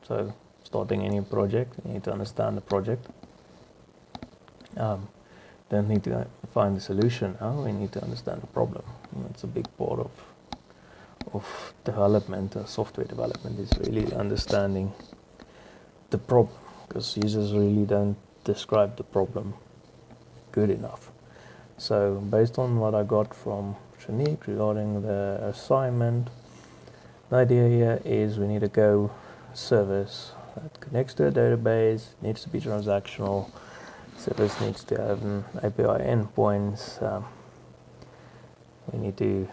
So starting any project, you need to understand the project. Don't need to find the solution now, we need to understand the problem. And that's a big part of development, software development, is really understanding the problem, because users really don't describe the problem good enough. So based on what I got from Shanique regarding the assignment, the idea here is we need a Go service that connects to a database, needs to be transactional, service needs to have an API endpoints, we need to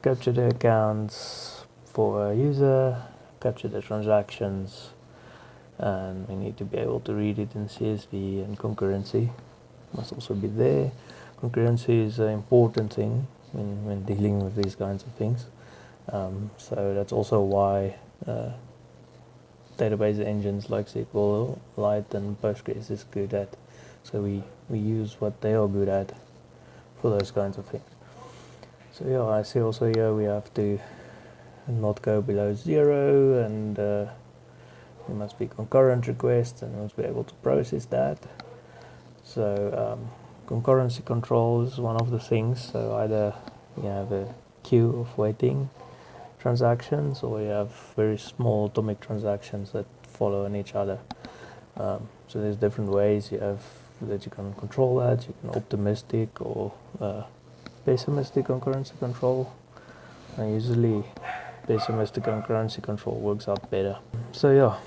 capture the accounts for a user, capture the transactions, and we need to be able to read it in CSV, and concurrency must also be there. Concurrency is an important thing when dealing with these kinds of things. So that's also why database engines like SQLite and Postgres is good at. So we use what they are good at for those kinds of things. So yeah, I see also here we have to not go below 0, and there must be concurrent requests, and we must be able to process that. So concurrency control is one of the things. So either you have a queue of waiting transactions, or you have very small atomic transactions that follow on each other. So there's different ways you have that you can control that. You can optimistic or pessimistic concurrency control. And usually pessimistic concurrency control works out better. So yeah,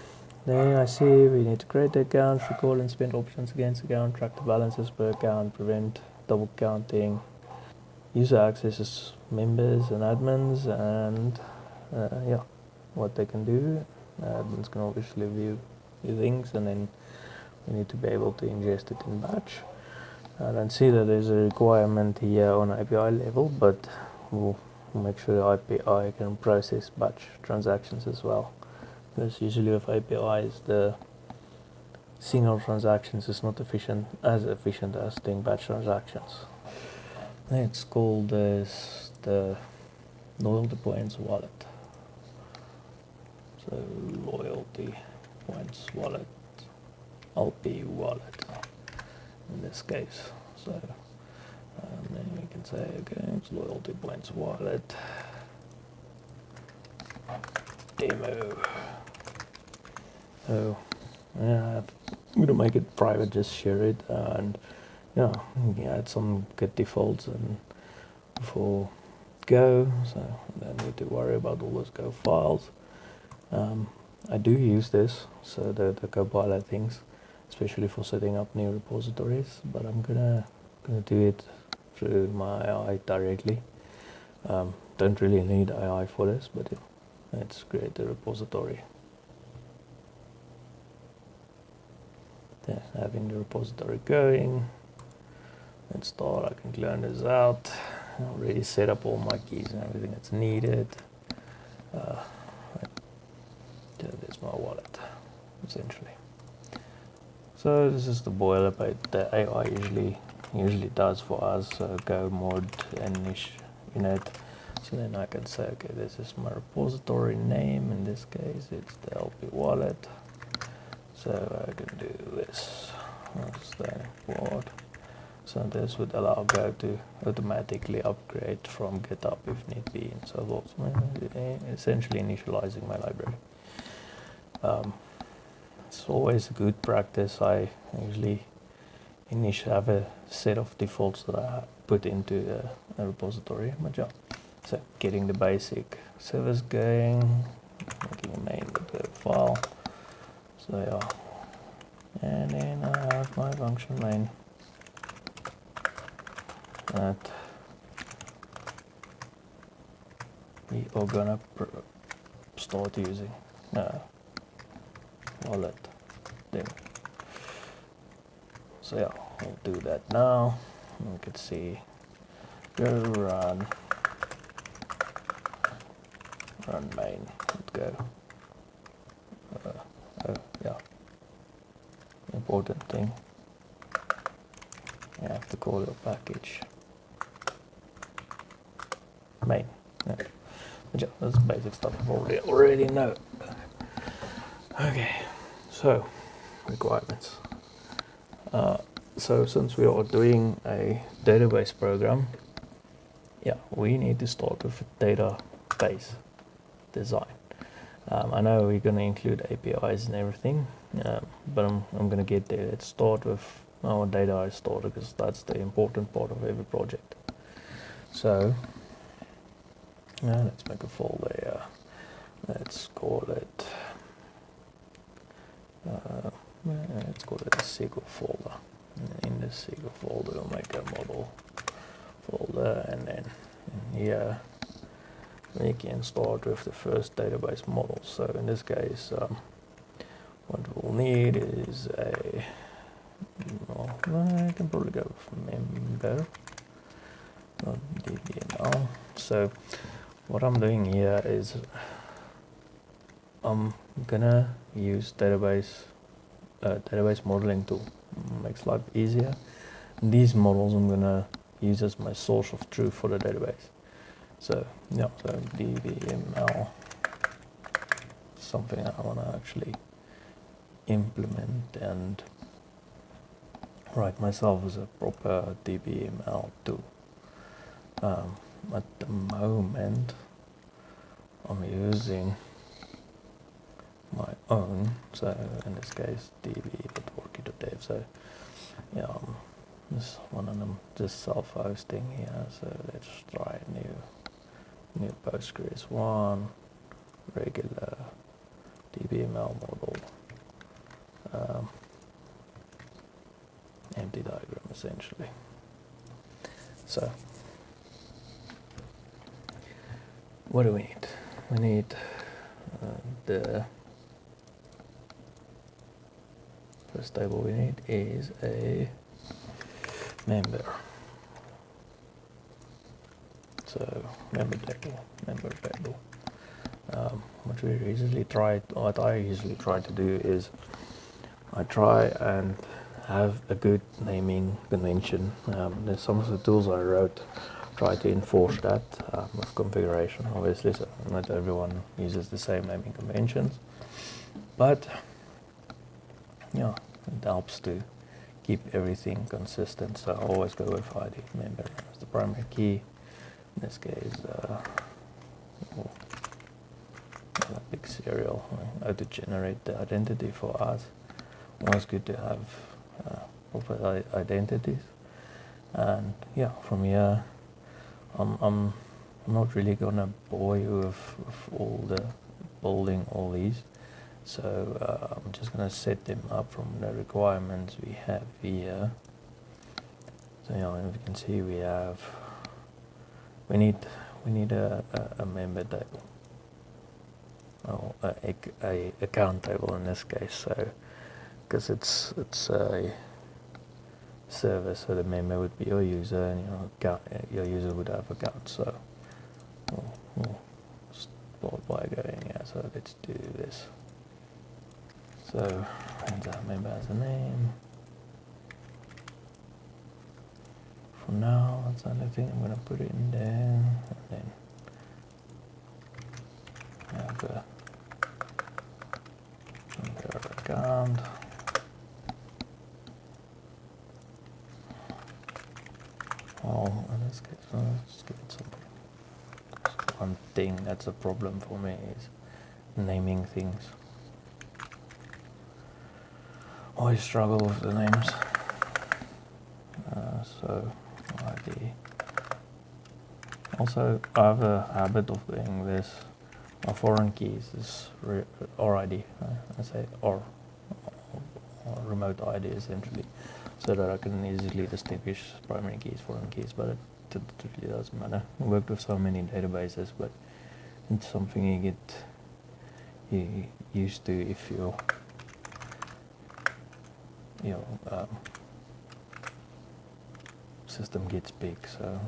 then I see we need to create the account, record and spend options against account, track the balances per account, prevent double counting. User accesses members and admins, and yeah, what they can do. Admins can obviously view things, and then we need to be able to ingest it in batch. I don't see that there's a requirement here on API level, but we'll make sure the API can process batch transactions as well. Because usually with APIs, the single transactions is not as efficient as doing batch transactions. It's called the loyalty points wallet. So loyalty points wallet, LP wallet in this case. So then we can say, okay, it's loyalty points wallet demo. So yeah, I'm gonna make it private, just share it, and yeah, you can add some get defaults and for Go, so I don't need to worry about all those Go files. I do use this, so the Copilot things, especially for setting up new repositories, but I'm gonna do it through my AI directly. Don't really need AI for this, but let's create the repository. Yeah, having the repository going. Let's start. I can clear this out. I already set up all my keys and everything that's needed. There's my wallet, essentially. So this is the boilerplate that AI usually does for us. So go mod and niche init. So then I can say, okay, this is my repository name. In this case, it's the LP wallet. So I can do this. Import. So this would allow Go to automatically upgrade from GitHub if need be, and so forth. Essentially initializing my library. It's always a good practice. I usually have a set of defaults that I put into a repository. But yeah, so getting the basic service going, making a main.go file. So yeah, and then I have my function main that we are gonna start using. Wallet demo. So yeah, I'll do that now. We can see go run main. Let's go. Yeah, important thing. You have to call your package main. Yeah. But yeah, that's basic stuff I already know. Okay, so requirements. So since we are doing a database program, yeah, we need to start with a database design. I know we're going to include APIs and everything, but I'm going to get there. Let's start with our data starter because that's the important part of every project. So let's make a folder here. Let's call it a SQL folder. And in the SQL folder, we'll make a model folder, and then in here we can start with the first database model. So in this case, what we'll need is I can probably go with member, not DBML. So what I'm doing here is I'm gonna use database modeling tool. Makes life easier. These models I'm gonna use as my source of truth for the database. So yeah, so DBML, something I want to actually implement and write myself as a proper DBML tool. At the moment, I'm using my own, so in this case db.orky.dev. So yeah, this one of them just self-hosting here. So let's try new Postgres one, regular DBML model, empty diagram essentially. So what do we need? We need the first table we need is a member. So member table. What I usually try to do is I try and have a good naming convention. There's some of the tools I wrote try to enforce that with configuration, obviously, so not everyone uses the same naming conventions, but yeah, it helps to keep everything consistent. So I always go with ID member as the primary key. In this case, a big serial, how to generate the identity for us. Always good to have proper identities. And yeah, from here, I'm not really gonna bore you with all the building all these. So I'm just gonna set them up from the requirements we have here. So yeah, as you can see, we need a member table, or a account table in this case. So because it's a service, so the member would be your user, and your user would have account. So we'll start by going here. So let's do this. So enter member has a name. For now, that's the only thing I'm going to put it in there, and then have a member account. Well, in this case, let's give it something. One thing that's a problem for me is naming things. Always struggle with the names. So ID. Also, I have a habit of doing this. My foreign keys is RID. I say or remote ID essentially, so that I can easily distinguish primary keys, foreign keys. But it really doesn't matter. I worked with so many databases, but it's something you get used to if your system gets big. So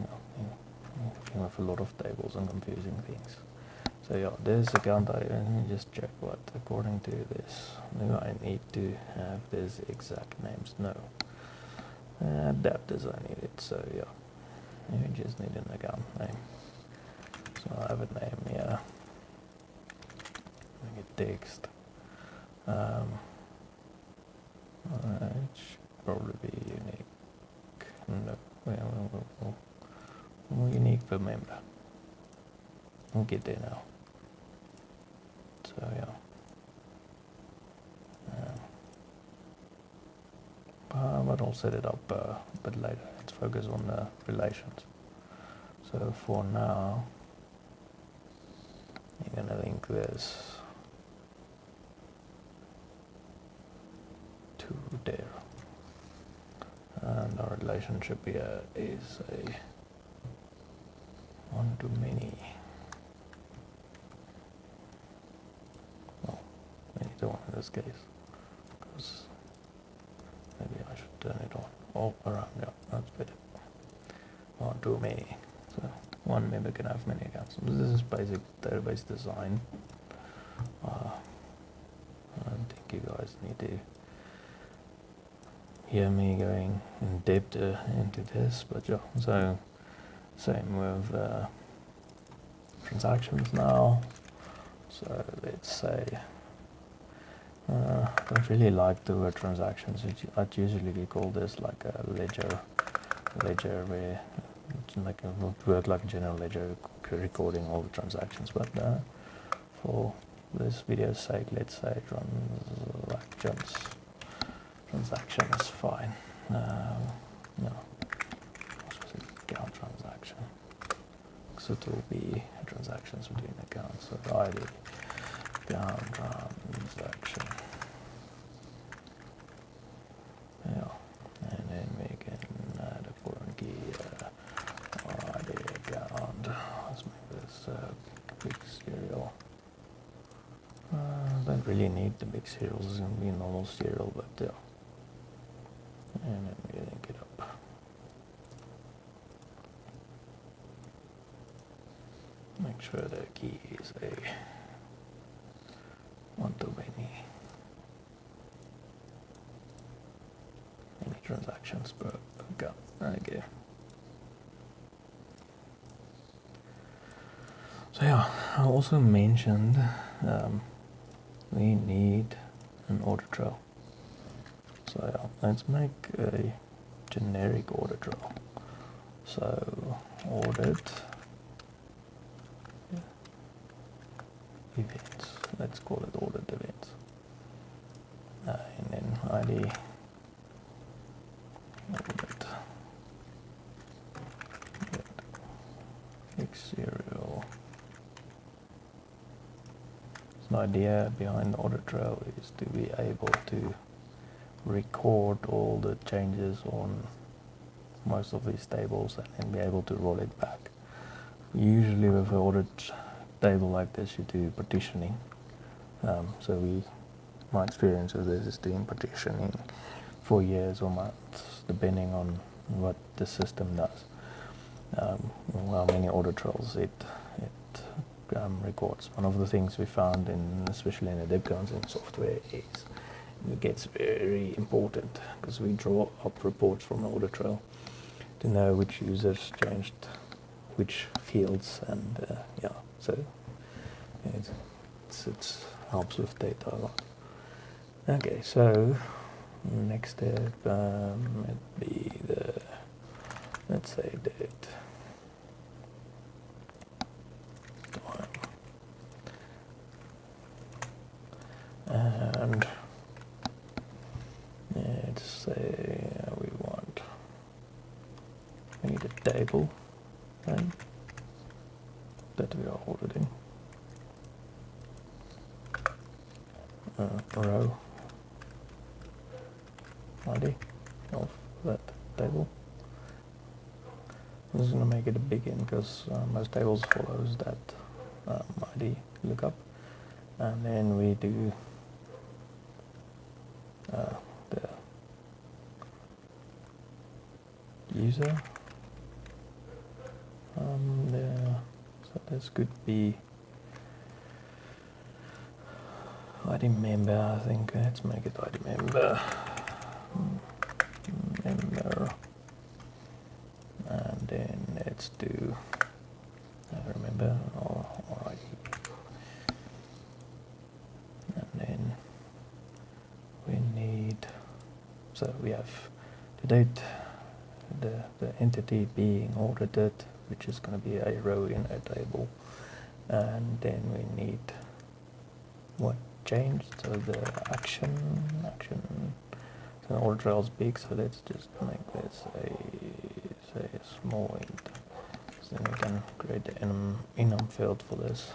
you have a lot of tables and confusing things. So yeah, this account let me just check what according to this. Do I need to have these exact names? No. Adapters I need it, so yeah. You just need an account name. So I have a name here. Make it text. It should probably be unique. No, unique per member. We'll get there now. So yeah. But I'll set it up a bit later. Let's focus on the relations. So for now, you're gonna link this to there. And our relationship here is a one-to-many. Well, many-to-one in this case, because maybe I should turn it on. Oh, around, yeah, that's better. One-to-many. So one member can have many accounts. This is basic database design. I don't think you guys need to hear me going in depth into this, but yeah, so same with transactions now. So let's say I don't really like the word transactions. I'd usually call this like a ledger where it's like a work like a general ledger, recording all the transactions. But for this video's sake, let's say transaction is fine. No, account transaction. So it will be transactions between accounts. So ID account transaction. Yeah, and then we can add a foreign key. ID account. Let's make this big serial. Don't really need the big serials. It's going to be a normal serial, but yeah. And then we link it up. Make sure the key is a one-to-many. Many transactions per account. Okay. So yeah, I also mentioned we need an audit trail. So yeah, let's make a generic audit trail. So audit events. Let's call it audit events. And then ID audit X serial. So the idea behind the audit trail is to be able to record all the changes on most of these tables and then be able to roll it back. Usually with an audit table like this you do partitioning. My experience with this is doing partitioning for years or months depending on what the system does. How many audit trails it records. One of the things we found, especially in the debt counseling software, is it gets very important because we draw up reports from an audit trail to know which users changed which fields, and so it helps with data a lot. Okay, so next step might be let's say date time, and let's say we need a table, right, that we are auditing. Row ID of that table. I'm just going to make it a big N because most tables follows that ID lookup, and then we do the user. So this could be ID member, I think. Let's make it ID member. And then let's do remember or ID. And then So we have the date, the entity being audited, which is going to be a row in a table, and then we need what changed, so the action, so order trail is big, so let's just make this say a small int, so then we can create the enum field for this.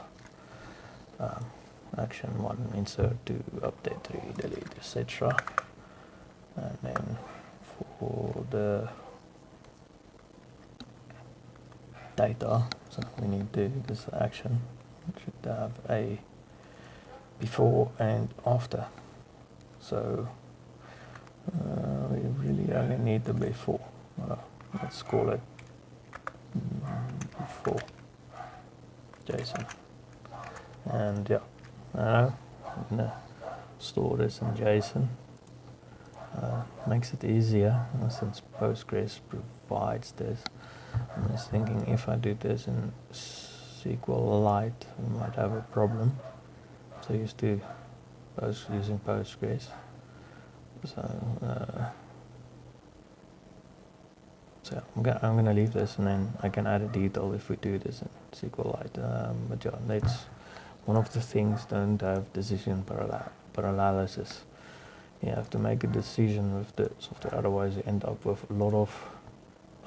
Action 1, insert 2, update 3, delete, etc. And then for the data, so we need this action should have a before and after. So we really only need the before. Let's call it before JSON. And yeah, I'm gonna store this in JSON. Makes it easier since Postgres provides this. I'm just thinking if I do this in SQLite, we might have a problem. So used to using Postgres. So I'm gonna leave this, and then I can add a detail if we do this in SQLite. But yeah, that's one of the things. Don't have decision paralysis. You have to make a decision with the software, otherwise you end up with a lot of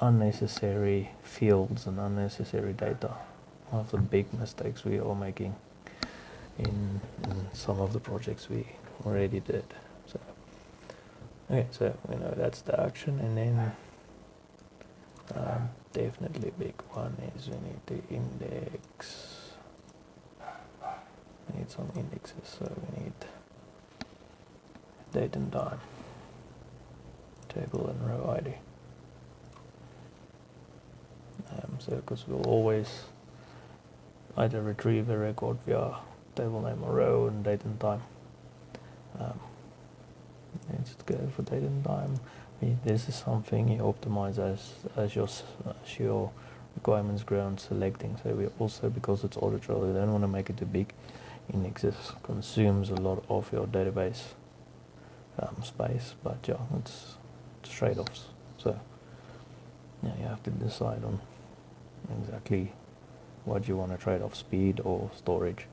unnecessary fields and unnecessary data. One of the big mistakes we are making in some of the projects we already did. So okay, so we know that's the action, and then definitely big one is we need the index. We need some indexes, so we need date and time, table and row ID. So because we'll always either retrieve a record via table name or row and date and time. Let's go for date and time. This is something you optimize as your requirements grow and selecting. So we also, because it's audit trail, you don't want to make it too big. Indexes consumes a lot of your database space, but yeah, it's trade-offs. So yeah, you have to decide on exactly what you want to trade off, speed or storage.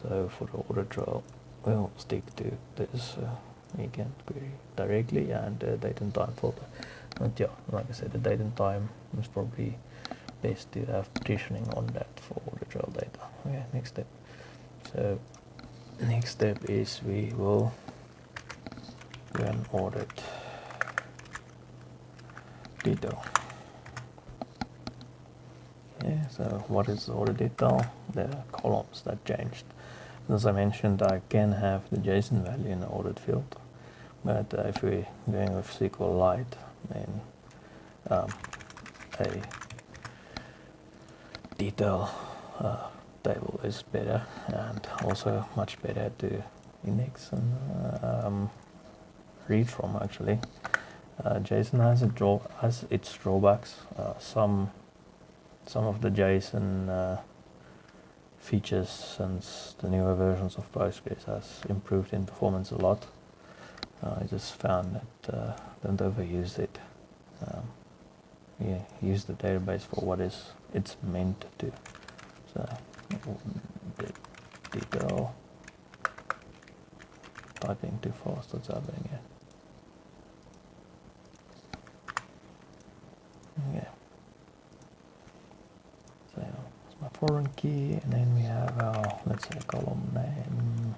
So for the audit trail, we'll stick to this. You can query directly and date and time folder. But yeah, like I said, the date and time is probably best to have partitioning on that for audit trail data. Okay, next step. So next step is we will do an audit detail. Yeah, so what is the audit detail? The columns that changed. As I mentioned, I can have the JSON value in the audit field, but if we're going with SQLite, then a detail table is better, and also much better to index and read from. Actually, JSON has its drawbacks. Some of the JSON features since the newer versions of Postgres has improved in performance a lot. I just found that don't overuse it. Use the database for what it's meant to. So detail. Typing too fast. What's happening here? Yeah. So it's my foreign key, and then we have our, let's say, column name.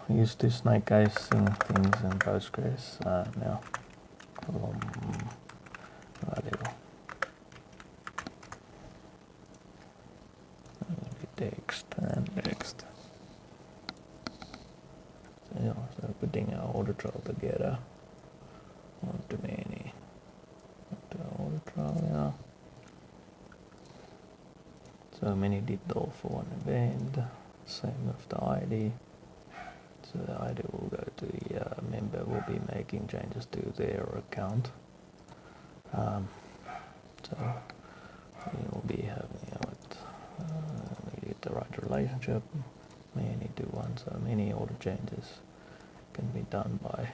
Used to snake casing things in Postgres. Now column value. Text and text. So, yeah, so putting our audit trail together. One too many. Audit trail, yeah. So many detail for one event. Same with the ID. So the ID will go to the member will be making changes to their account. So we will be having we get the right relationship. many to one, so many order changes can be done by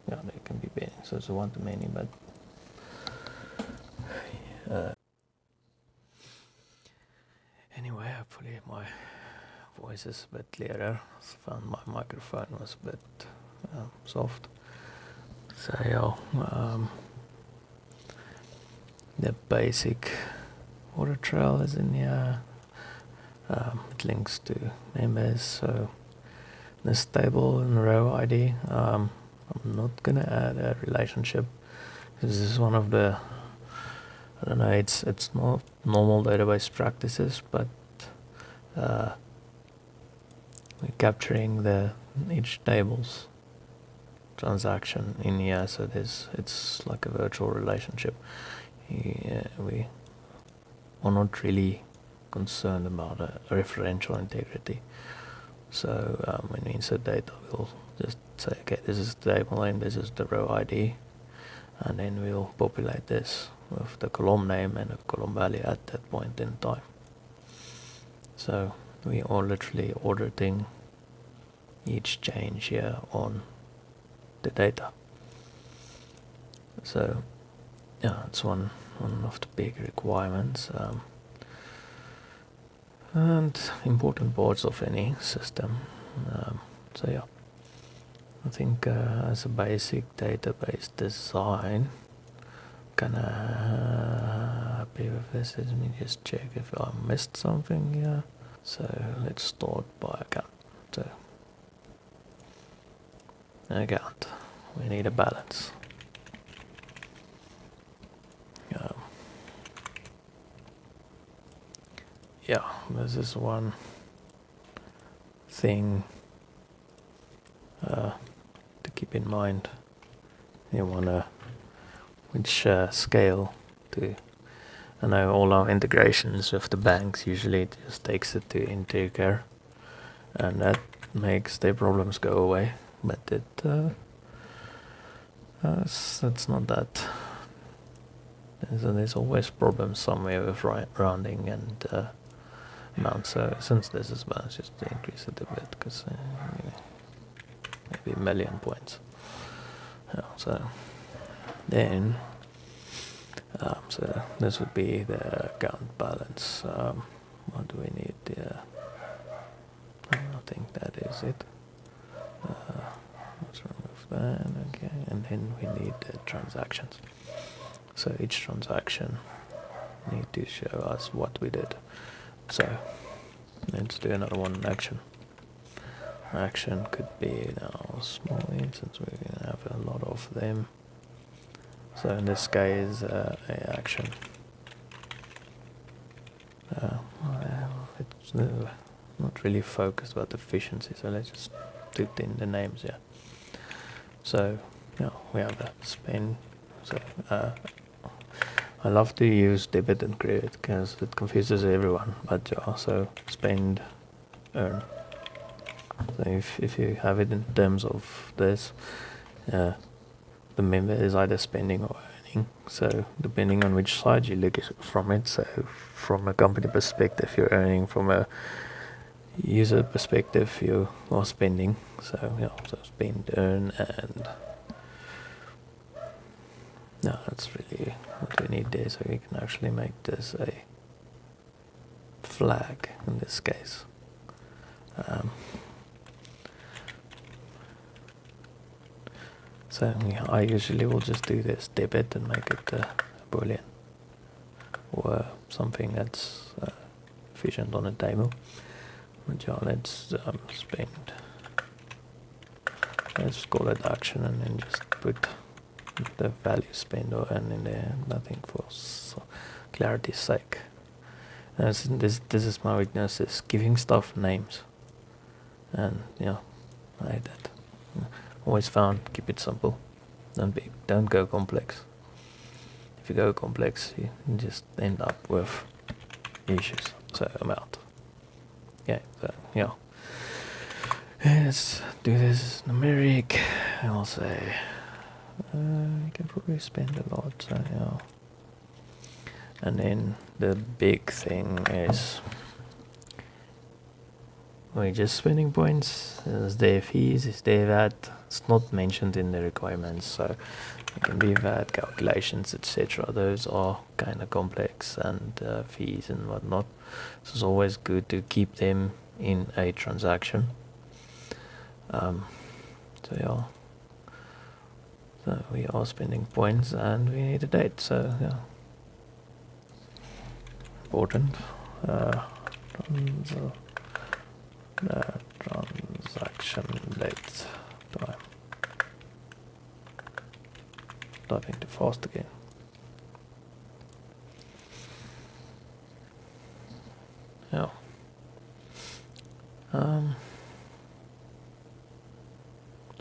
yeah, they can be many, so it's a one to many, but anyway, hopefully my voice is a bit clearer. I found my microphone was a bit soft. So yeah, the basic order trail is in here. It links to members, so this table and row ID. I'm not gonna add a relationship because this is one of the, I don't know, it's not normal database practices, but we're capturing each table's transaction in here, so it's like a virtual relationship. We are not really concerned about a referential integrity. So when we insert data, we'll just say, okay, this is the table name, this is the row ID, and then we'll populate this with the column name and the column value at that point in time. So we are literally auditing each change here on the data. So yeah, it's one of the big requirements and important parts of any system. So yeah, I think as a basic database design, kinda happy with this. Let me just check if I missed something here. So let's start by account. So account, we need a balance. Yeah, this is one thing to keep in mind. You wanna which scale to. I know all our integrations with the banks usually just takes it to integer, and that makes their problems go away. But it's not that. There's always problems somewhere with rounding and amount. So since this is balanced, just to increase it a bit, because maybe a million points. Yeah, so then so this would be the account balance. What do we need there? I think that is it. Let's remove that. Okay, and then we need the transactions. So each transaction need to show us what we did. So let's do another one. Action. Action could be now small since we're gonna have a lot of them. So in this case, a action. It's not really focused about efficiency, so let's just put in the names here. So we have a spend. So I love to use debit and credit because it confuses everyone, but also spend, earn. So if you have it in terms of this, the member is either spending or earning. So depending on which side you look from it, so from a company perspective, you're earning. From a user perspective, you are spending. So so spend, earn, and that's really what we need there. So we can actually make this a flag in this case. So I usually will just do this debit and make it a boolean or something that's efficient on a table. But let's spend. Let's call it action and then just put the value spend or earn in there. Nothing for clarity's sake. This is my weakness, is giving stuff names. And I hate that. Always found, keep it simple. Don't go complex. If you go complex, you just end up with issues. So I'm out. Let's do this numeric. I'll say you can probably spend a lot. So And then the big thing is wages spending points, is their fees, is their VAT. It's not mentioned in the requirements, so it can be VAT calculations, etc. Those are kind of complex, and fees and whatnot. So it's always good to keep them in a transaction. So yeah. So we are spending points and we need a date, so yeah. Important. Transaction date time. Typing too fast again. Yeah.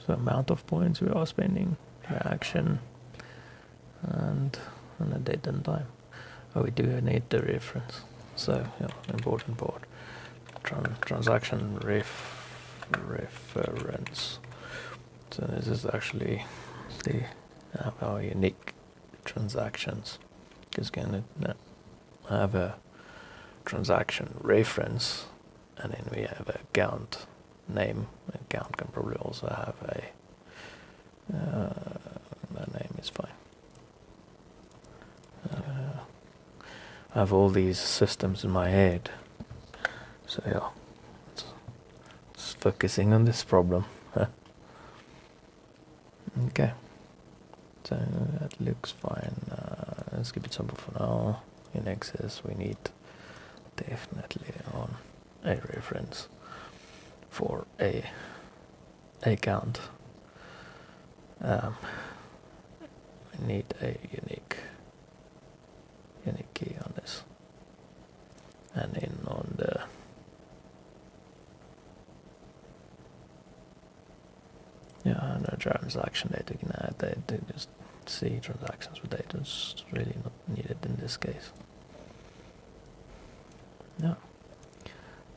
So amount of points we are spending, the action, and the date and time. Oh, we do need the reference. So yeah, important part. Transaction reference. So this is actually the our unique transactions. Because can have a transaction reference, and then we have a account name. Account can probably also have a that name is fine. I have all these systems in my head, so yeah, it's focusing on this problem. Okay, so that looks fine. Let's keep it simple for now. In Access we need definitely on a reference for a account. We need a unique key on this, and then on the no transaction data, you can add that to just see transactions with data. It's really not needed in this case. Yeah,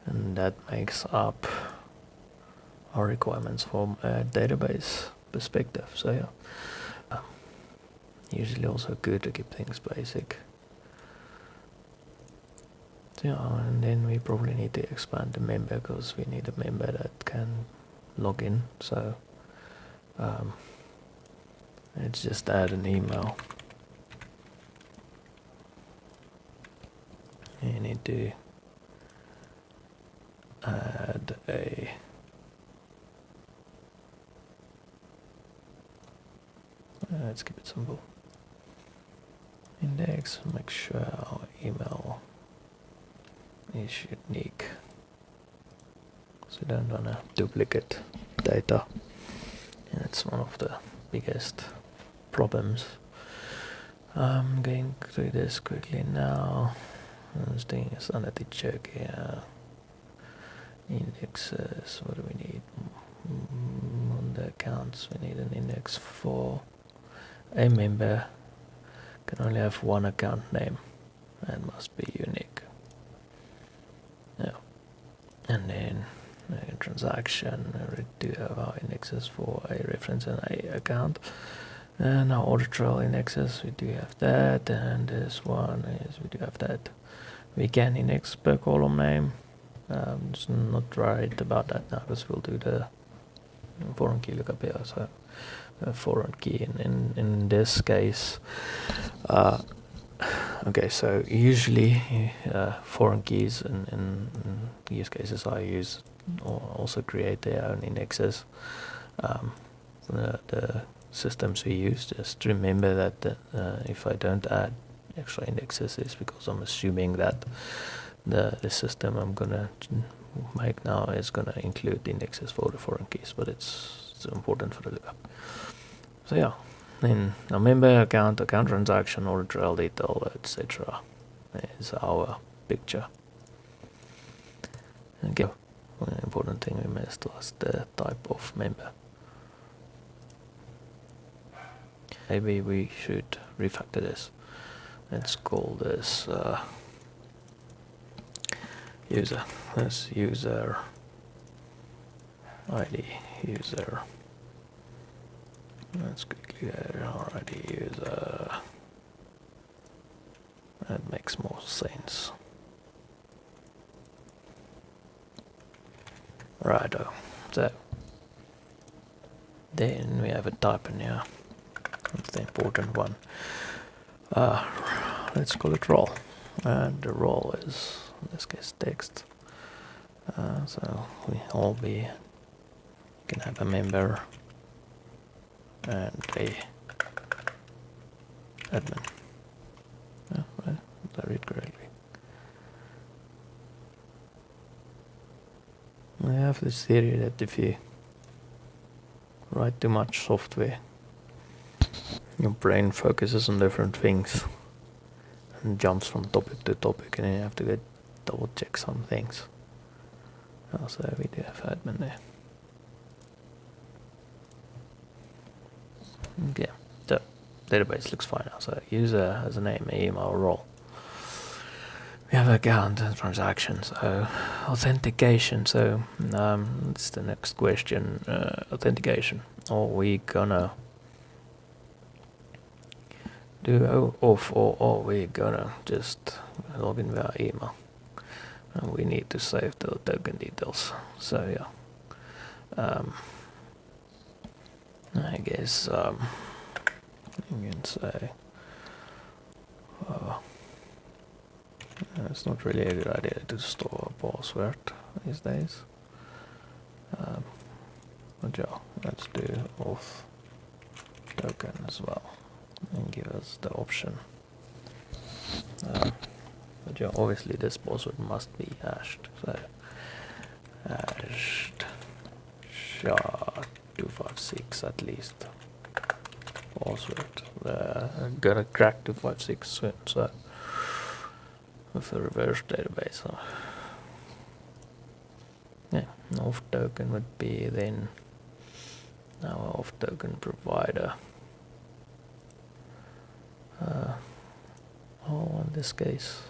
and that makes up our requirements from a database perspective. So yeah, usually also good to keep things basic. So yeah, and then we probably need to expand the member, because we need a member that can log in. So let's just add an email. You need to add a let's keep it simple. Index, make sure our email is unique, so we don't want to duplicate data. And that's one of the biggest problems. I'm going through this quickly now. I was doing a sanity check here. Indexes, what do we need? On the accounts we need an index for a member. Can only have one account name and must be unique. Yeah. And then transaction, we do have our indexes for a reference and a account. And our audit trail indexes, we do have that, and this one is we do have that. We can index per column name. Just not right about that now, because we'll do the foreign key lookup here. So foreign key in this case. Okay, so usually foreign keys in use cases I use or also create their own indexes. The systems we use, just remember that if I don't add extra indexes, it's because I'm assuming that the system I'm gonna make now is gonna include indexes for the foreign keys, but it's important for the lookup. So yeah, then a member account transaction, order trail detail, etc. is our picture. Okay, one important thing we missed was the type of member. Maybe we should refactor this. Let's call this user. Let's user ID user. Let's quickly add our ID user that makes more sense. Righto. So then we have a type in here. That's the important one. Let's call it role, and the role is in this case text. So we all can have a member and a admin. Right, did I read correctly? I have this theory that if you write too much software, your brain focuses on different things and jumps from topic to topic, and then you have to go double check some things. Also, we do have admin there. Okay, so database looks fine now. So user has a name, email, role. We have account and transaction, so authentication. So that's the next question. Authentication. Are we gonna do off, or are we gonna just log in via email? And we need to save the token details. So yeah, I guess you can say it's not really a good idea to store a password these days. But yeah, let's do auth token as well and give us the option. But yeah, obviously this password must be hashed. So hashed SHA-256 at least. Password. I'm gonna crack 256 soon, so with a reverse database. So yeah, auth token would be then our auth token provider. In this case,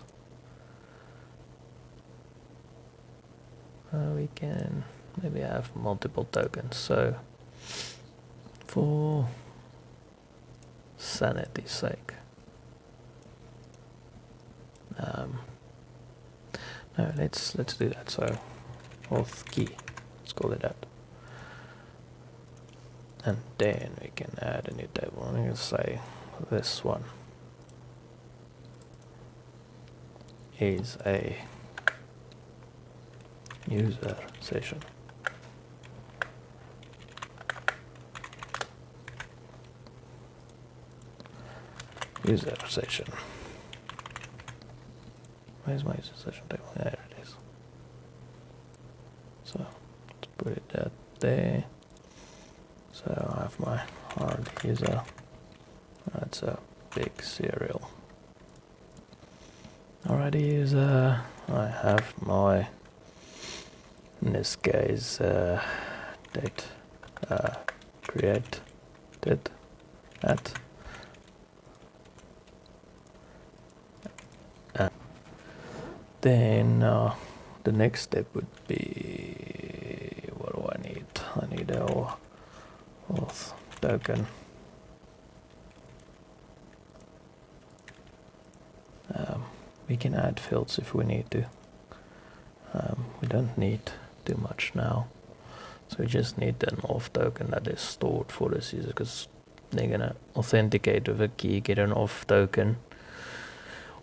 we can maybe have multiple tokens. So for sanity's sake, no, let's do that. So auth key, let's call it that, and then we can add a new table. I'm gonna say this one is a user session. User session. Where's my user session table? There it is. So let's put it there. So I have my hard user. That's a big serial. Alrighty, user. I have my, in this case, date created at. Then the next step would be, what do I need? I need our auth token. We can add fields if we need to. We don't need too much now. So we just need an auth token that is stored for this user, because they're gonna authenticate with a key, get an auth token.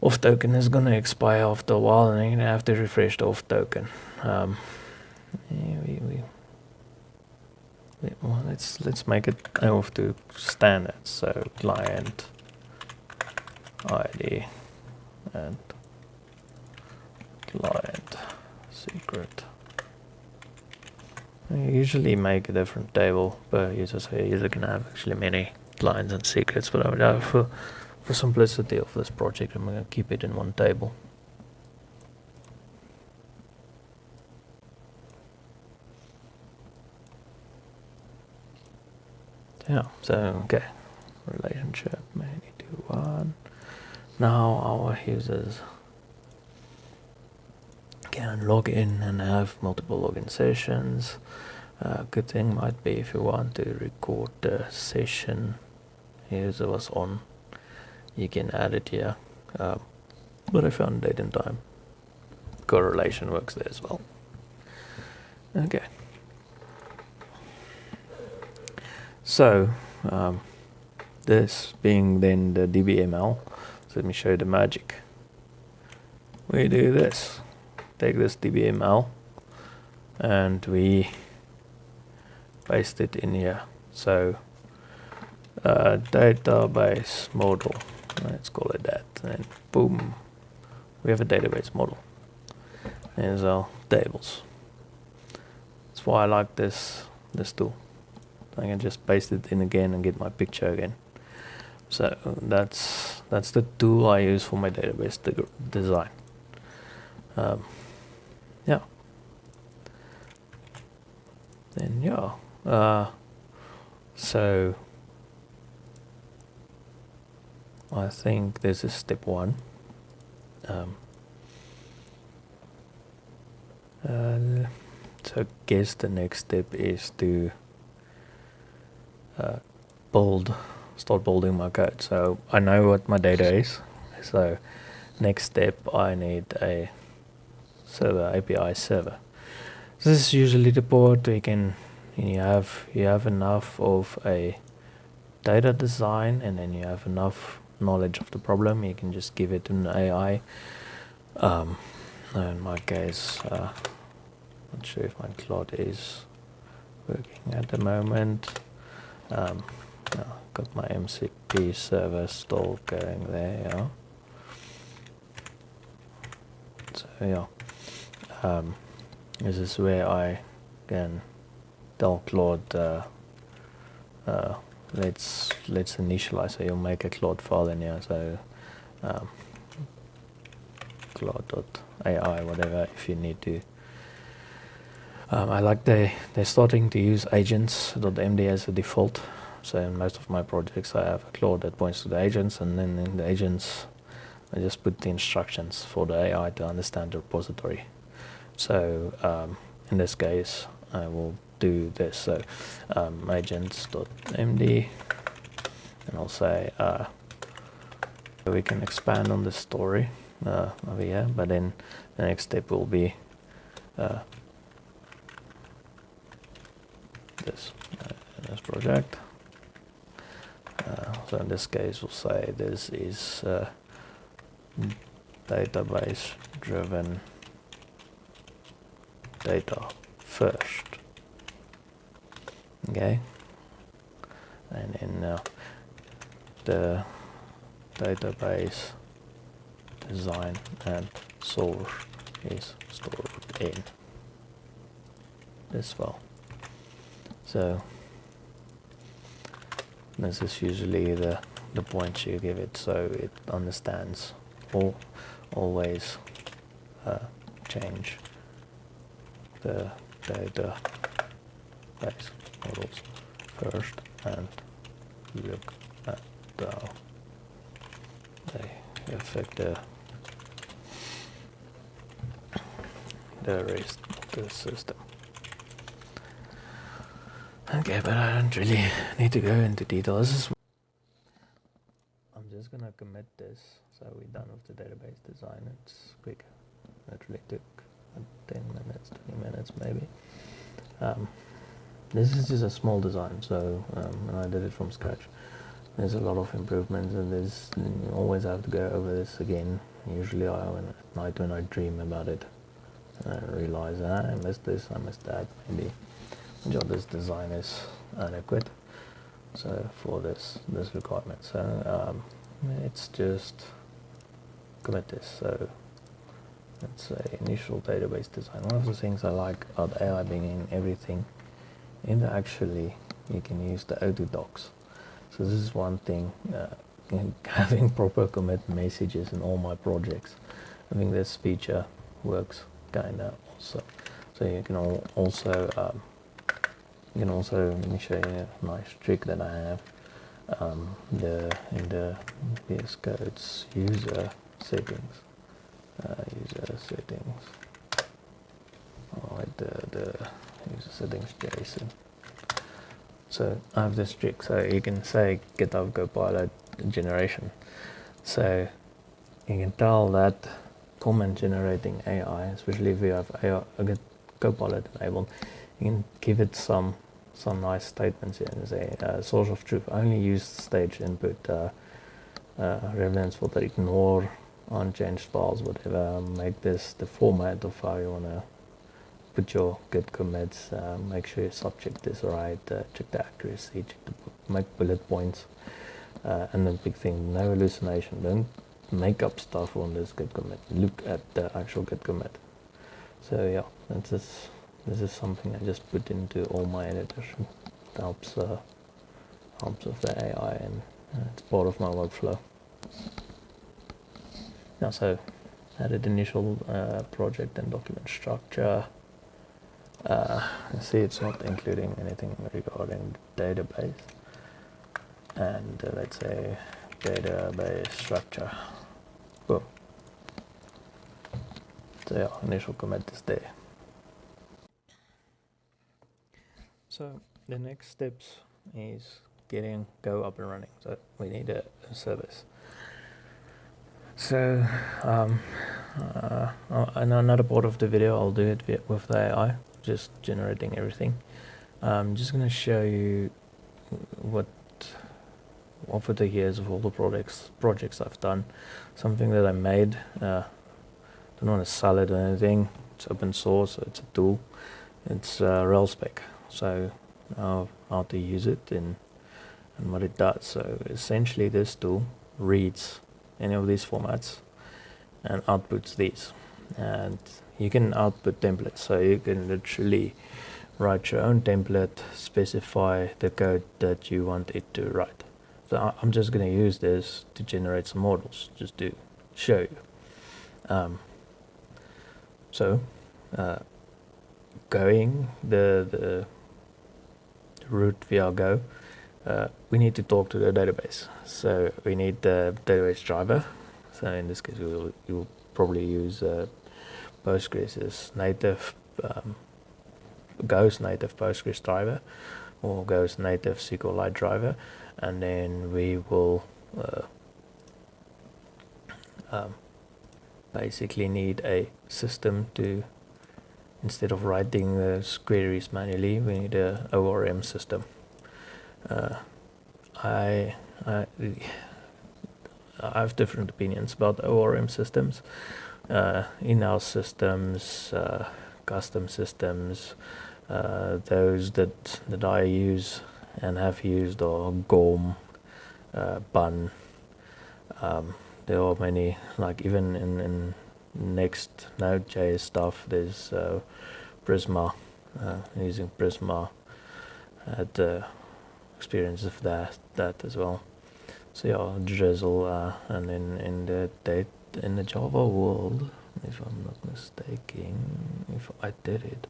Auth token is gonna expire after a while, and you're gonna have to refresh the auth token. Well, let's make it auth to standard. So client ID and client secret. I usually make a different table per user, so a user can have actually many clients and secrets, but I would for simplicity of this project, I'm going to keep it in one table. Yeah, so okay, relationship many to one. Now our users can log in and have multiple login sessions. Good thing might be if you want to record the session user was on, you can add it here. but I found date and time correlation works there as well. Okay. So this being then the DBML, so let me show you the magic. We do this, take this DBML and we paste it in here. So database model, let's call it that, and boom, we have a database model. Here's our tables. That's why I like this tool. I can just paste it in again and get my picture again. So that's the tool I use for my database design. Yeah. Then yeah. So I think this is step one. So I guess the next step is to start building my code. So I know what my data is. So next step, I need a server, API server. This is usually the part where you have enough of a data design, and then you have enough knowledge of the problem. You can just give it an AI. In my case, not sure if my Claude is working at the moment. Got my MCP server still going there. Yeah. So yeah, this is where I can tell Claude, let's initialize. So you'll make a Claude file in here. So Claude.ai, whatever, if you need to. I like they're starting to use agents.md as a default. So in most of my projects I have a Claude that points to the agents, and then in the agents I just put the instructions for the AI to understand the repository. So in this case I will do this. So agents.md, and I'll say we can expand on the story over here, but then the next step will be this project. So in this case we'll say this is database driven data first. Okay, and then the database design and source is stored in this file. So this is usually the points you give it, so it understands always change the database models first and look at how they affect the rest of the system. Okay, but I don't really need to go into detail. I'm just gonna commit this, so we're done with the database design. It's quick. It really took 10 minutes, 20 minutes maybe. This is just a small design, so and I did it from scratch. There's a lot of improvements, and you always have to go over this again. Usually at night when I dream about it, I realize I missed this, I missed that, maybe. This design is adequate, so for this requirement. So it's just commit this. So let's say initial database design. One of the things I like about AI being in everything, and actually you can use the Auto docs. So this is one thing, having proper commit messages in all my projects. I think this feature works kinda also. So you can also let me show you a nice trick that I have. In the VS Code's user settings. The user settings JSON. So I have this trick. So you can say GitHub Copilot generation. So you can tell that comment generating AI, especially if you have AI, a good Copilot enabled, you can give it some nice statements here and say source of truth, only use stage input, relevance filter, ignore unchanged files, whatever, make this the format of how you want to put your git commits, make sure your subject is right, check the accuracy, check make bullet points, and the big thing, no hallucination, don't make up stuff on this git commit, look at the actual git commit. So yeah, this is something I just put into all my editors. It helps with the AI, and it's part of my workflow. Yeah, so added initial project and document structure. See, it's not including anything regarding the database. And let's say database structure. Boom. So yeah, initial commit is there. So the next steps is getting Go up and running. So we need a service. So in another part of the video, I'll do it with the AI, just generating everything. I'm just going to show you what over the years of all the projects I've done, something that I made. Don't want to sell it or anything. It's open source, so it's a tool. It's spec. So how to use it and what it does. So essentially, this tool reads any of these formats and outputs these, and you can output templates, so you can literally write your own template, specify the code that you want it to write. So I'm just going to use this to generate some models, just to show you. Going the route via Go, we need to talk to the database. So we need the database driver. So in this case, you'll probably use Postgres' native, Go's native Postgres driver, or Go's native SQLite driver, and then we will basically need a system to, instead of writing the queries manually, we need a ORM system. I have different opinions about ORM systems, in-house systems, custom systems. Those that I use and have used are GORM, Bun. There are many, like even in next Node.js stuff, there's Prisma, using Prisma. Had experience of that as well. So yeah, Drizzle, and in the Java world, if I'm not mistaken, if I did it,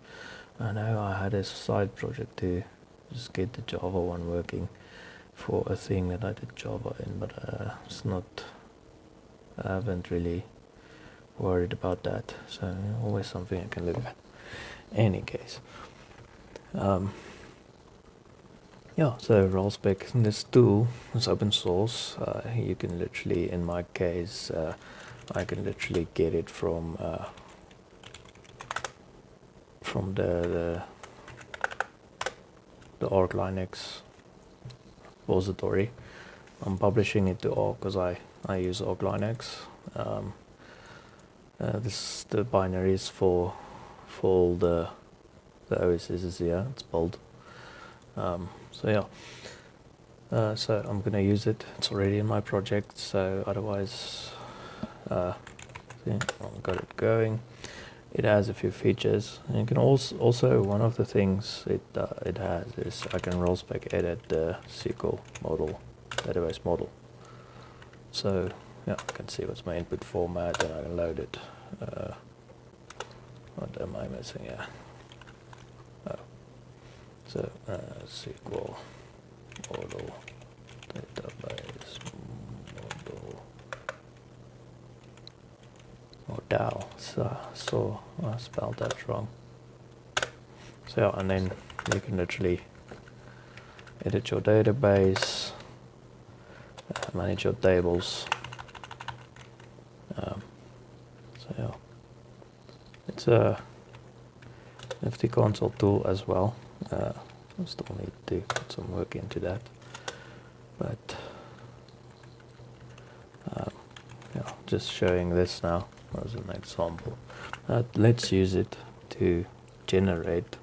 I know I had a side project to just get the Java one working for a thing that I did Java in, but it's not, I haven't really worried about that, so always something I can look at. Any case, yeah, so ROLSpec, this tool is open source. You can literally, in my case, I can literally get it from the Arc Linux repository. I'm publishing it to Arc because I use Arc Linux. The binaries for all the OSs is here. It's bold. So yeah, so I'm gonna use it. It's already in my project, so otherwise, I've got it going. It has a few features. And you can also one of the things it has is I can ROLSpec edit the SQL model, database model. So yeah, I can see what's my input format, and I can load it. What am I missing here? Oh, so SQL model, database model, modal. So I spelled that wrong. So yeah, and then you can literally edit your database, manage your tables, It's a nifty console tool as well. We still need to put some work into that, but yeah, just showing this now as an example. Let's use it to generate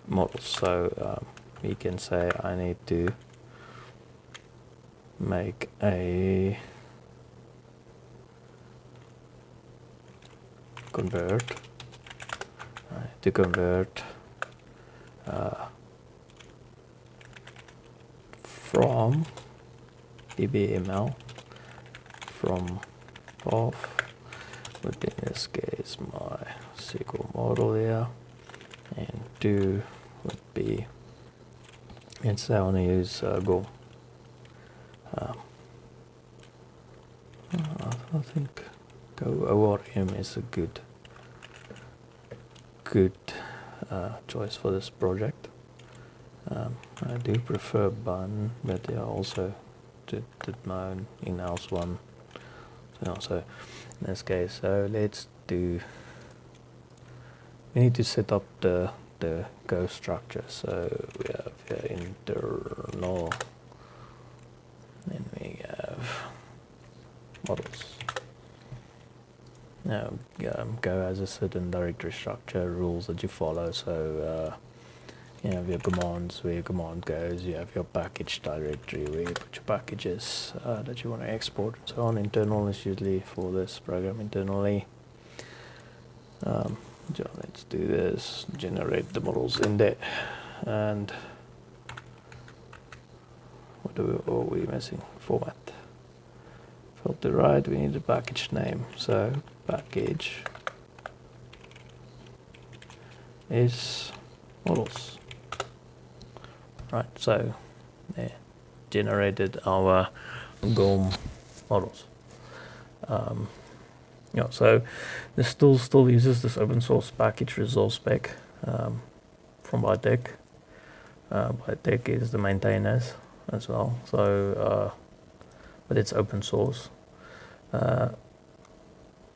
models. So we can say I need to make a convert from dbml from path, but in this case my SQL model here, and do would be, let's say I want to use Go. I think Go ORM is a good choice for this project. I do prefer Bun, but I also did my own in-house one. So in this case, so let's do. We need to set up the Go structure. So we have internal, then we have models. Now Go has a certain directory structure, rules that you follow. So you have your commands, where your command goes. You have your package directory, where you put your packages that you want to export, and so on. Internal is usually for this program internally. So let's do this, generate the models in there. And what are we missing? Format. Filter right, we need a package name. So package is models. Right, so there, generated our GOM models. Yeah, so this tool still uses this open source package resolve spec from Bytech. Bytech is the maintainers as well, so but it's open source,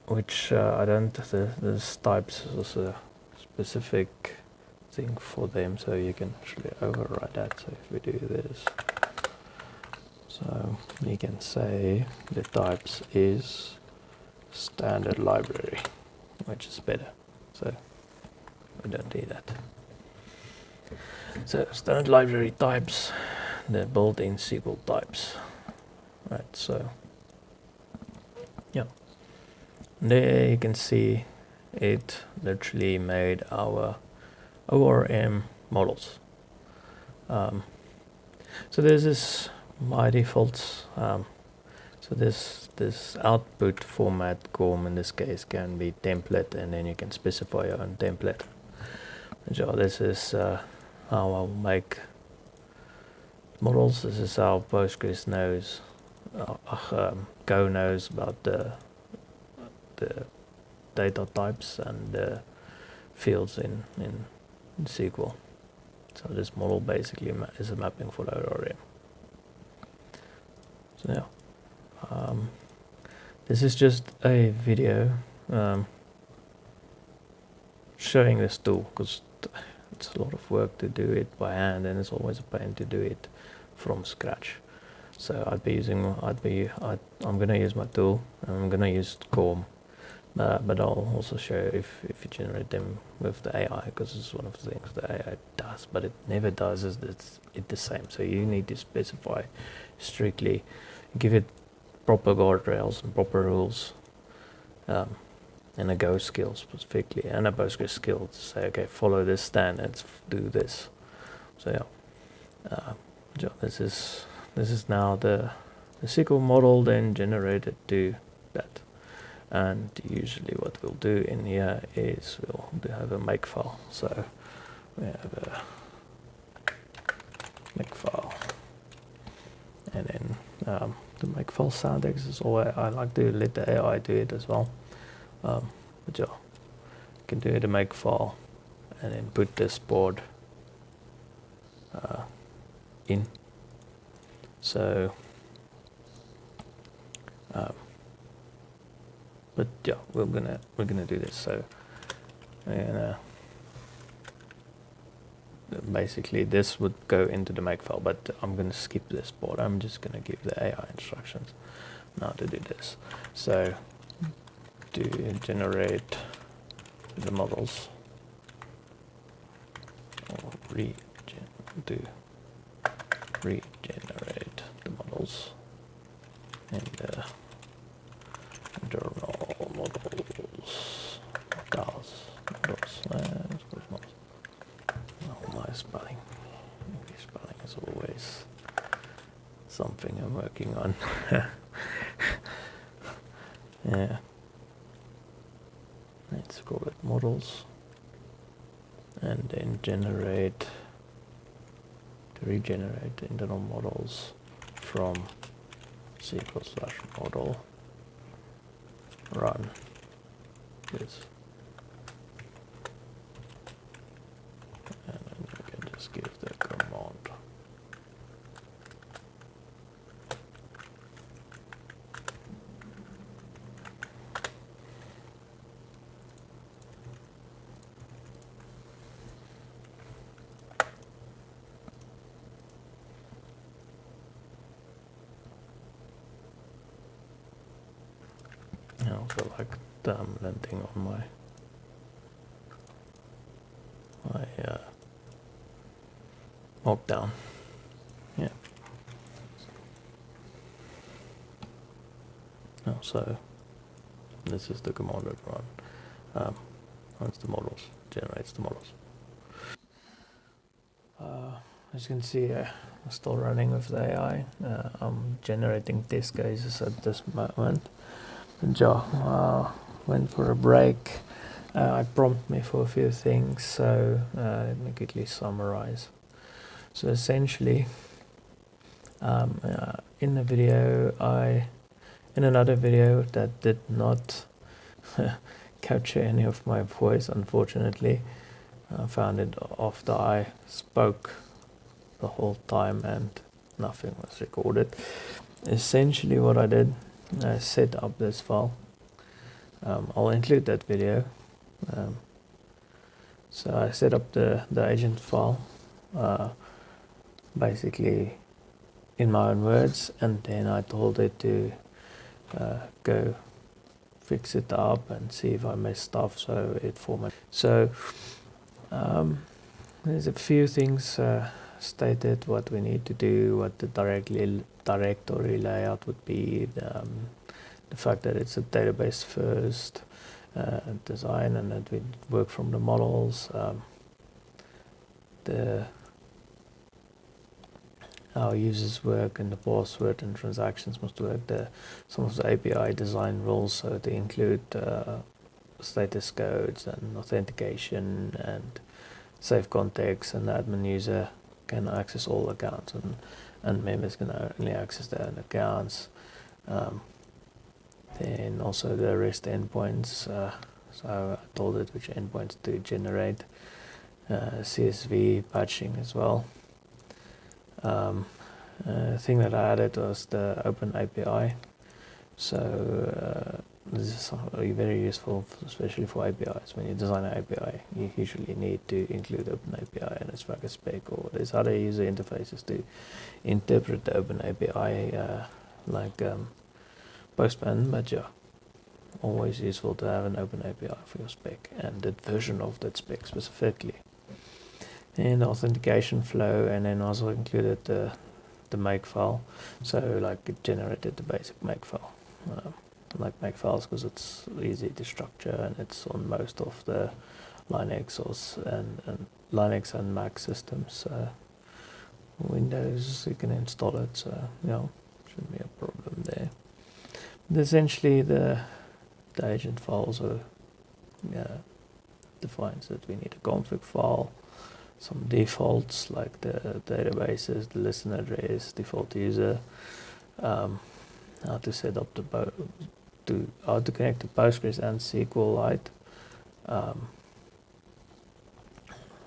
which I don't. There's types is a specific thing for them, so you can actually override that. So if we do this, so you can say the types is standard library, which is better, so we don't do that. So standard library types, the built-in SQL types, right? So yeah, there you can see it literally made our ORM models. So there's this by default. So this output format GOM in this case can be template, and then you can specify your own template. So this is how I'll make models. This is how Postgres knows, Go knows about the data types and the fields in SQL. So this model basically is a mapping for the ORM. So yeah. This is just a video showing this tool, because it's a lot of work to do it by hand, and it's always a pain to do it from scratch. So I'm gonna use my tool, and I'm gonna use GOM, but I'll also show if you generate them with the AI, because it's one of the things the AI does, but it never does is it's the same. So you need to specify strictly, give it proper guardrails and proper rules, and a Go skill specifically, and a Postgres skill to say, okay, follow this standards, do this. So yeah, this is now the SQL model then generated to that. And usually what we'll do in here is we'll have a makefile. So we have a makefile, and then the makefile syntax is all I like to let the AI do it as well. But yeah, you can do the makefile and then put this board in. So but yeah, we're gonna do this. So and basically this would go into the makefile, but I'm going to skip this part. I'm just going to give the AI instructions now to do this. So to generate the models, or regenerate the models in the journal models, models. Oh, my spelling. English spelling is always something I'm working on. Yeah. Let's call it models, and then regenerate internal models from SQL/model run this, and then you can just give the command. I also like lending on my markdown. Yeah. Oh, so this is the command that runs the models, generates the models. As you can see, I'm still running with the AI. I'm generating test cases at this moment. Ja went for a break. I prompted me for a few things, so let me quickly summarize. So essentially, in the video, in another video that did not capture any of my voice, unfortunately, I found it after I spoke the whole time and nothing was recorded. Essentially what I did, I set up this file. I'll include that video. So I set up the agent file, basically in my own words, and then I told it to go fix it up and see if I missed stuff, so it formatted. So there's a few things stated what we need to do, what the directory layout would be, the fact that it's a database first design and that we work from the models, how users work and the password and transactions must work, some of the API design rules, so they include status codes and authentication and safe context, and the admin user can access all accounts and members can only access their own accounts. Then also the REST endpoints, so I told it which endpoints to generate, CSV patching as well. The thing that I added was the open API, so this is very useful, especially for APIs. When you design an API, you usually need to include open API and it's like a spec, or there's other user interfaces to interpret the open API, like Postman, but yeah, always useful to have an open API for your spec and the version of that spec specifically. And the authentication flow, and then also included the makefile, so like it generated the basic makefile. Like makefiles because it's easy to structure and it's on most of the Linux and Linux and Mac systems. Windows, you can install it, so yeah, shouldn't be a problem there. But essentially, the agent file also defines that we need a config file, some defaults like the databases, the listen address, default user, how to set up how to connect to Postgres and SQLite,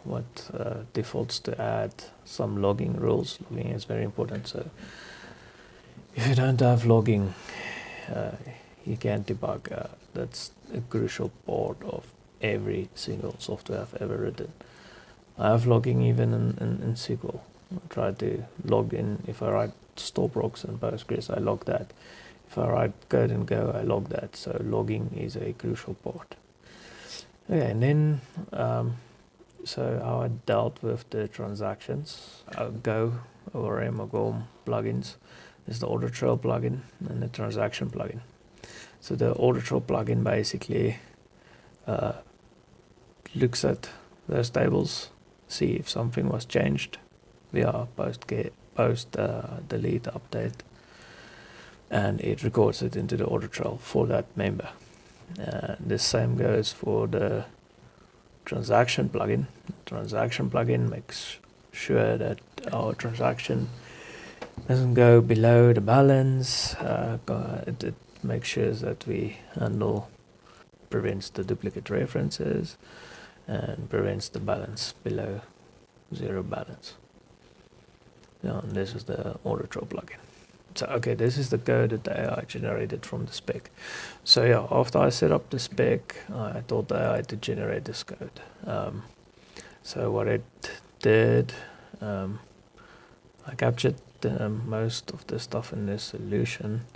what defaults to add, some logging rules. Logging is very important, so if you don't have logging, you can't debug. That's a crucial part of every single software I've ever written. I have logging even in SQL. I try to log in. If I write store procs in Postgres, I log that. If I write code in Go, I log that. So logging is a crucial part. Okay, and then so how I dealt with the transactions, Go ORM or Go plugins. There's the audit trail plugin and the transaction plugin. So the audit trail plugin basically looks at those tables, see if something was changed via post delete update, and it records it into the audit trail for that member. The same goes for the transaction plugin. The transaction plugin makes sure that our transaction doesn't go below the balance. It makes sure that we prevents the duplicate references and prevents the balance below zero balance. Yeah, and this is the audit trail plugin. So okay, this is the code that the AI generated from the spec. So yeah, after I set up the spec, I told the AI to generate this code. So what it did, I captured most of the stuff in this solution.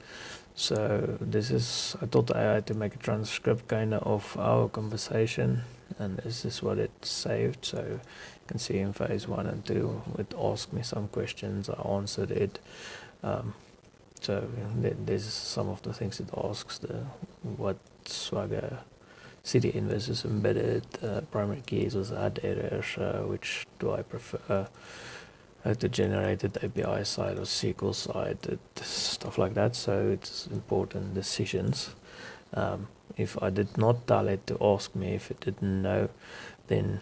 So this is, I told the AI to make a transcript kind of our conversation, and this is what it saved. So you can see in phase 1 and 2, it asked me some questions, I answered it. So this is some of the things it asks: what Swagger CD inverse is embedded, primary keys was add errors, which do I prefer, to generate it API side or SQL side, stuff like that. So it's important decisions. If I did not tell it to ask me if it didn't know, then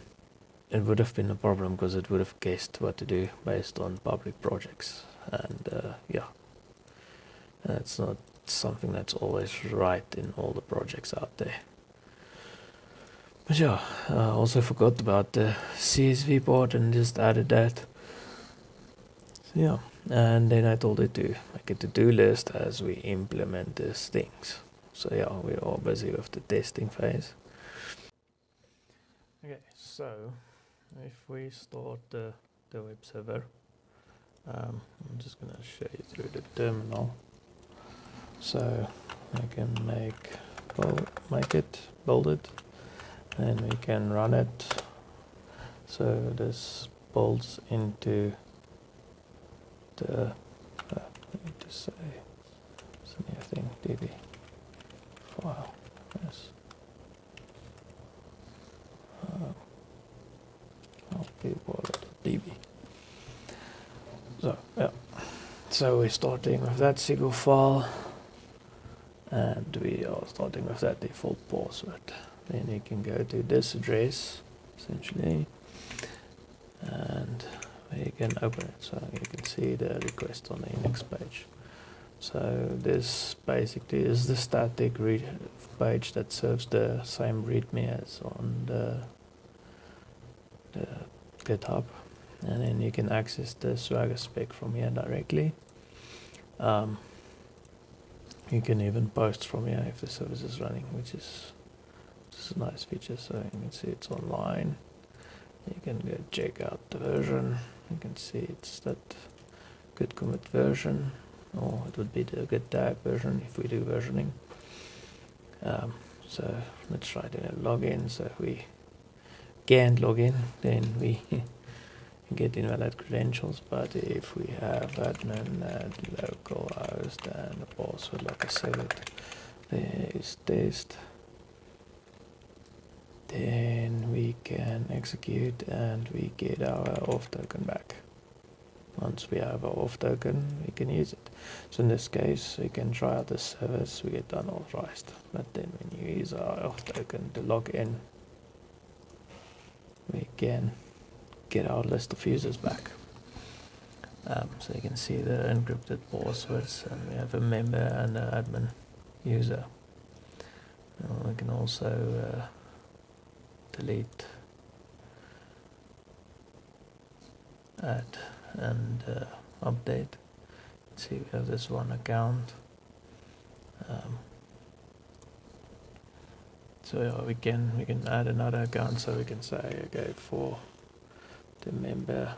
it would have been a problem because it would have guessed what to do based on public projects. And yeah, that's not something that's always right in all the projects out there. But yeah, I also forgot about the CSV part and just added that. So yeah, and then I told it to make a to-do list as we implement these things. So yeah, we're all busy with the testing phase. Okay, so if we start the web server, I'm just gonna show you through the terminal. So I can make it, build it, and we can run it. So this bolts into the I need to say it's a new thing, db file. Yes. I'll be db. So yeah. So we're starting with that SQL file, and we are starting with that default password. Then you can go to this address, essentially, and you can open it. So you can see the request on the index page. So this basically is the static page that serves the same README as on the GitHub, and then you can access the Swagger spec from here directly. You can even post from here if the service is running, which is a nice feature. So you can see it's online. You can go check out the version. You can see it's that git commit version, or it would be the git tag version if we do versioning. So let's try to log in. So if we can't log in, then we get invalid credentials. But if we have admin at localhost and the password, like I said, there is test, then we can execute and we get our auth token back. Once we have our auth token, we can use it. So in this case, we can try out the service, we get unauthorized. But then when you use our auth token to log in, we can get our list of users back. So you can see the encrypted passwords, and we have a member and an admin user. We can also delete, add, and update. See, we have this one account. So yeah, we can add another account. So we can say, okay, for the member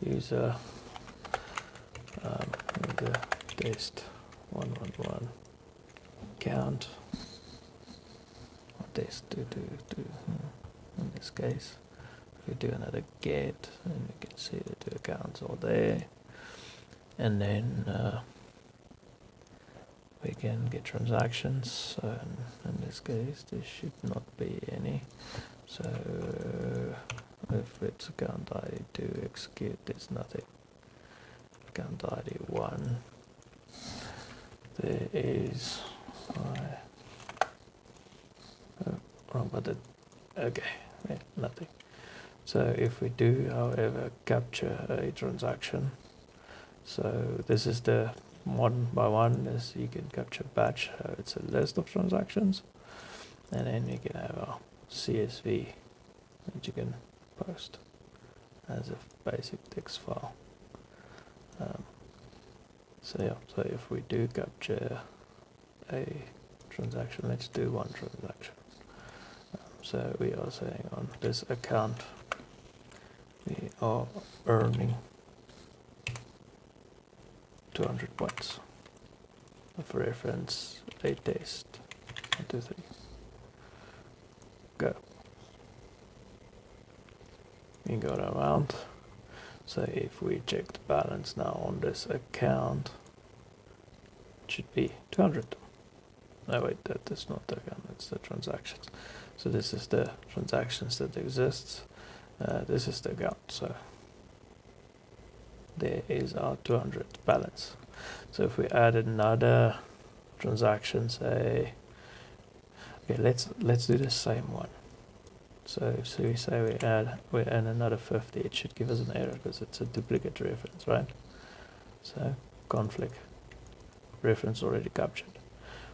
user the test 111 account, or test 222 in this case. We do another get, and you can see the 2 accounts are there, and then we can get transactions. So in this case there should not be any. So if it's account ID 2 execute, there's nothing. Account ID 1, there is wrong button. Okay, yeah, nothing. So if we do, however, capture a transaction, so this is the one by one, as you can capture batch, it's a list of transactions, and then you can have a CSV that you can post as a basic text file. So yeah, so if we do capture a transaction, let's do one transaction. So we are saying on this account we are earning 200 points. For reference, a test 1, 2, 3. Go. We got our amount. So if we check the balance now on this account, it should be 200. No wait, that is not the account, that's the transactions. So this is the transactions that exists. This is the account. So there is our 200 balance. So if we add another transaction, say, okay, let's do the same one. So we say we add another 50, it should give us an error because it's a duplicate reference, right? So conflict, reference already captured.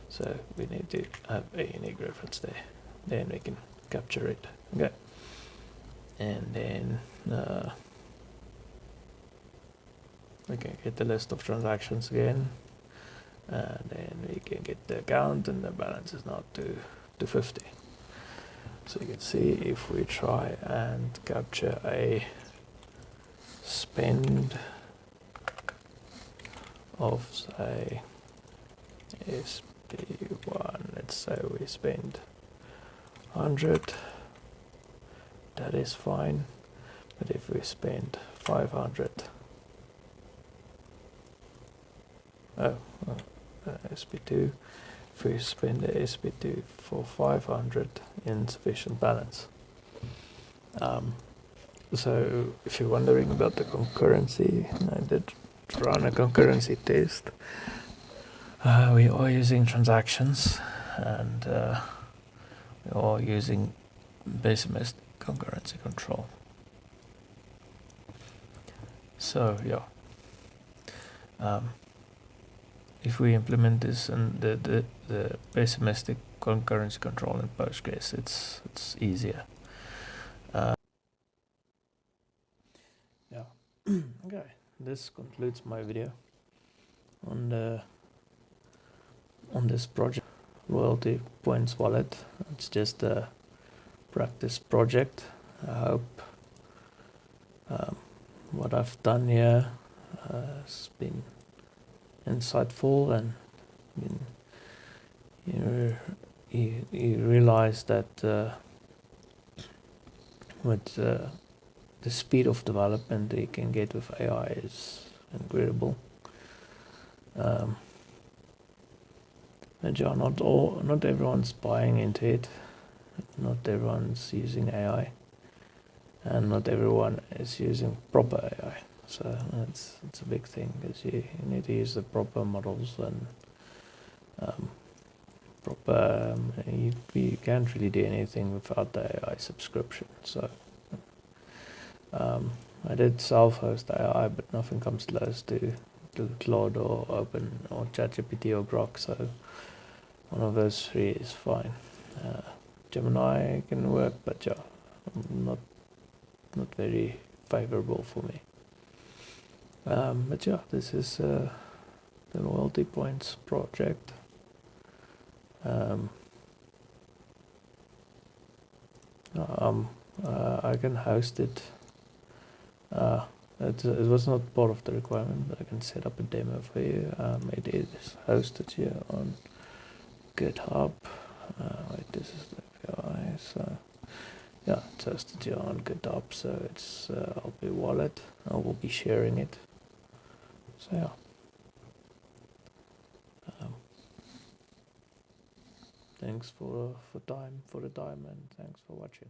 So we need to have a unique reference there. Then we can capture it. Okay. And then we can get the list of transactions again. And then we can get the account, and the balance is now 250. So you can see if we try and capture a spend of, say, SP1, let's say we spend 100, that is fine. But if we spend 500, SP2, if we spend the SP2 for 500, insufficient balance. So if you're wondering about the concurrency, I did run a concurrency test. We are using transactions, and we are using pessimistic concurrency control. So yeah, if we implement this and the pessimistic concurrency control in Postgres, it's easier. Yeah. Okay, this concludes my video on this project, Loyalty Points Wallet. It's just a practice project. I hope what I've done here has been insightful, and you realize that with the speed of development that you can get with AI is incredible. And yeah, not everyone's buying into it. Not everyone's using AI, and not everyone is using proper AI. So it's a big thing, because you need to use the proper models and proper. You can't really do anything without the AI subscription. So I did self-host AI, but nothing comes close to Claude or Open or ChatGPT or Grok. So one of those three is fine. Gemini can work, but yeah, not very favorable for me. But yeah, this is the Loyalty Points project. I can host it. It was not part of the requirement, but I can set up a demo for you. It is hosted here on GitHub. Wait, this is the API. So yeah, it's hosted here on GitHub. So it's LP wallet. I will be sharing it. So yeah. Thanks for the time, and thanks for watching.